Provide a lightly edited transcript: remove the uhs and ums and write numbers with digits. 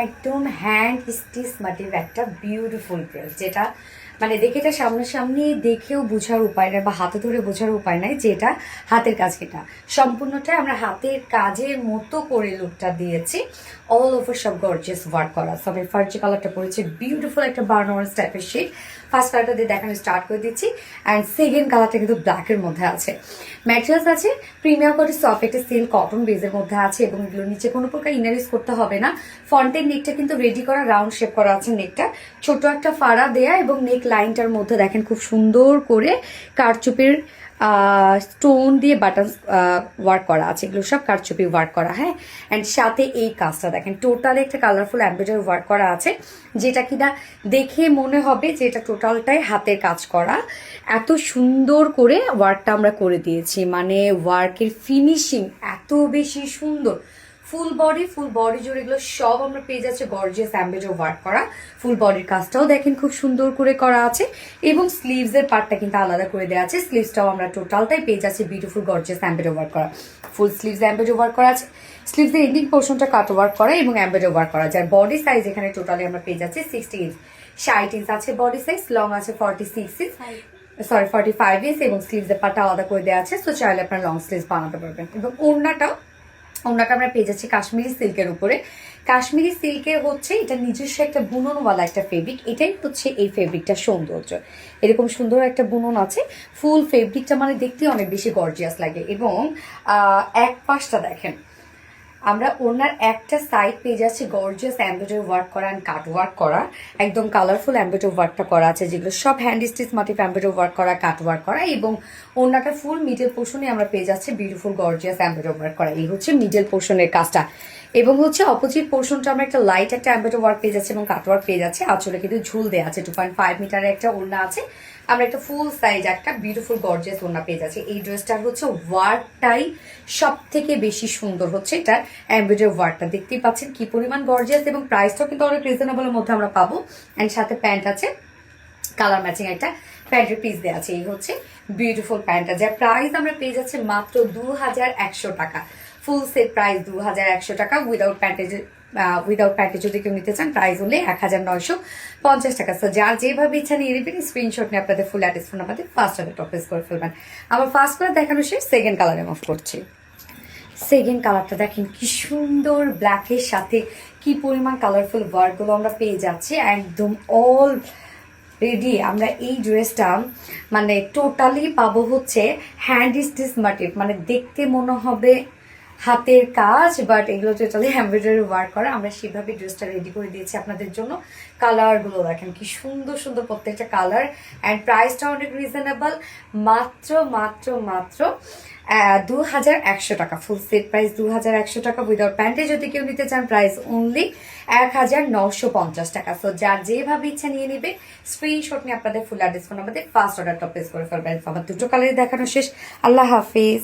একদম hand stitch মাটির একটা বিউটিফুল ড্রেস, যেটা মানে দেখে এটা সামনাসামনি দেখেও বোঝার উপায় নাই বা হাতে ধরে বোঝার উপায় নাই যে এটা হাতের কাজ কিনা। সম্পূর্ণটাই আমরা হাতের কাজের মতো করে লুকটা দিয়েছি। অল ওভার সব গর্জিয়াস ওয়ার্ক করা। সবাই ফার্জি কালারটা পড়েছে, বিউটিফুল একটা বার্ন অরেঞ্জ টাইপের শেড। ফার্স্ট কালারটা দিয়ে দেখানো স্টার্ট করে দিচ্ছি, অ্যান্ড সেকেন্ড কালারটা কিন্তু ব্ল্যাকের মধ্যে আছে। ম্যাটেরিয়ালস আছে প্রিমিয়াম কোয়ালিটি সফট একটা সিল্ক কটন বেজের মধ্যে আছে, এবং এগুলোর নিচে কোনো প্রকার ইনার ইউজ করতে হবে না। ফ্রন্টের নেকটা কিন্তু রেডি করা, রাউন্ড শেপ করা আছে নেকটা, ছোট একটা ফাড়া দেয়া, এবং নেক লাইনটার মধ্যে দেখেন খুব সুন্দর করে কারচুপির স্টোন দিয়ে বাটন ওয়ার্ক করা আছে। এগুলো সব কারচুপি ওয়ার্ক করা, হ্যাঁ। অ্যান্ড সাথে এই কাজটা দেখেন টোটালি একটা কালারফুল এমব্রয়ডারি ওয়ার্ক করা আছে, যেটা কিনা দেখে মনে হবে যে এটা টোটালটাই হাতের কাজ করা। এত সুন্দর করে ওয়ার্কটা আমরা করে দিয়েছি, মানে ওয়ার্কের ফিনিশিং এত বেশি সুন্দর। ফুল বডি জুড়ে এগুলো সব আমরা পেয়ে যাচ্ছে গর্জিয়াস এমব্রয়ডারি ওয়ার্ক করা। ফুল বডির কাজটাও দেখেন খুব সুন্দর করে করা আছে, এবং স্লিভস এর পার্টটা কিন্তু আলাদা করে দেওয়া আছে। স্লিভসটাও আমরা টোটালটাই পেয়ে যাচ্ছি বিউটিফুল গর্জিয়াস এমব্রয়ডারি ওয়ার্ক করা। ফুল স্লিভস এমব্রয়ডারি ওয়ার্ক করা আছে, স্লিভস এর এন্ডিং পোর্শনটা কাট ওয়ার্ক করা এবং এমব্রয়ডারি ওয়ার্ক করা। যার বডি সাইজ এখানে টোটালি আমরা পেয়ে যাচ্ছি 60 ইঞ্চ। 60 ইঞ্চ আছে বডি সাইজ, লং আছে 46 ইঞ্চ, 45 ইঞ্চ, এবং স্লিভস এর পার্টটা আলাদা করে দেওয়া আছে। সো চাইলে আপনারা লং স্লিভস বানাতে পারবেন। এবং ওড়নাটা আমরা পেয়ে যাচ্ছি কাশ্মীরি সিল্কের উপরে। কাশ্মীরি সিল্কের হচ্ছে এটা নিজস্ব একটা বুননওয়ালা একটা ফেব্রিক, এটাই হচ্ছে এই ফেব্রিকটা সৌন্দর্য। এরকম সুন্দর একটা বুনন আছে, ফুল ফেব্রিকটা মানে দেখতে অনেক বেশি গর্জিয়াস লাগে। এবং এক পাশটা দেখেন, আমরা ওনার একটা সাইড পেয়ে যাচ্ছি গর্জিয়াস এমব্রয়ডারি ওয়ার্ক করা অ্যান্ড কাট ওয়ার্ক করা, একদম কালারফুল এমব্রয়ডারি ওয়ার্কটা করা আছে, যেগুলো সব hand stitch motif embroidery work করা, কাট ওয়ার্ক করা। এবং ওনাটা ফুল মিডল পোর্শনে আমরা পেয়ে যাচ্ছি বিউটিফুল গর্জিয়াস এমব্রয়ডারি ওয়ার্ক করা। এই হচ্ছে মিডল পোর্শনের কাজটা, এবং হচ্ছে অপোজিট পোর্শনটা আমরা একটা লাইট একটা এমব্রয়ডারি ওয়ার্ক পেয়ে যাচ্ছি এবং কাট ওয়ার্ক পেয়ে যাচ্ছি। আঁচলে কিন্তু ঝুল দেওয়া আছে, 2.5 মিটারের একটা ওড়না আছে। আমরা একটা ফুল সাইজ একটা বিউটিফুল গর্জিয়াস ওড়না পেয়ে যাচ্ছি। এই ড্রেসটার হচ্ছে ওয়ার্কটাই সব থেকে বেশি সুন্দর, হচ্ছে এটার এমব্রয়ডারি ওয়ার্কটা দেখতেই পাচ্ছেন কি পরিমাণ গর্জিয়াস, এবং প্রাইসটাও কিন্তু অনেক রিজনেবলের মধ্যে আমরা পাবো। অ্যান্ড সাথে প্যান্ট আছে, কালার ম্যাচিং একটা প্যান্টের পিস দেওয়া আছে। এই হচ্ছে বিউটিফুল প্যান্টটা, যার প্রাইস আমরা পেয়ে যাচ্ছি মাত্র 2100 টাকা। ফুল সেট প্রাইস 2100 টাকা। উইদাউট প্যান্টে যদি কেউ নিতে চান প্রাইস হলে 1950 টাকা। তো যার যেভাবে ইচ্ছা নিয়ে নেবেন, স্ক্রিনশট নিয়ে আপনাদের ফুল অ্যাড্রেস ফোন আমাদের ফার্স্ট অর্ডার টপেস করে ফেলবেন। আবার ফার্স্ট করে দেখানো শেষ, সেকেন্ড কালারে মুভ করছি। সেকেন্ড কালারটা দেখেন কি সুন্দর, ব্ল্যাকের সাথে কি পরিমাণ কালারফুল ওয়ার্কগুলো আমরা পেয়ে যাচ্ছি। একদম অল রেডি আমরা এই ড্রেসটা মানে টোটালি পাবো হচ্ছে হ্যান্ড স্টিচ মোটিভ, মানে দেখতে মনে হবে হাতের কাজ, বাট এগুলো টোটালি এমব্রয়ডারি ওয়ার্ক করা। আমরা সেভাবে ড্রেসটা রেডি করে দিয়েছি আপনাদের জন্য। কালারগুলো দেখেন কি সুন্দর সুন্দর প্রত্যেকটা কালার, অ্যান্ড প্রাইসটা অনেক রিজনেবল, মাত্র মাত্র মাত্র 2100 টাকা। ফুল সেট প্রাইস 2100 টাকা। উইদাউট প্যান্টে যদি কেউ নিতে চান প্রাইস অনলি 1950 টাকা। সো যার যেভাবে ইচ্ছা নিয়ে নেবে, স্ক্রিনশট নিয়ে আপনাদের ফুল অ্যাড্রেস ফোন আমাদের ফার্স্ট অর্ডার টপেস করে ফেলবেন। আমার দুটো কালারই দেখানো শেষ। আল্লাহ হাফিজ।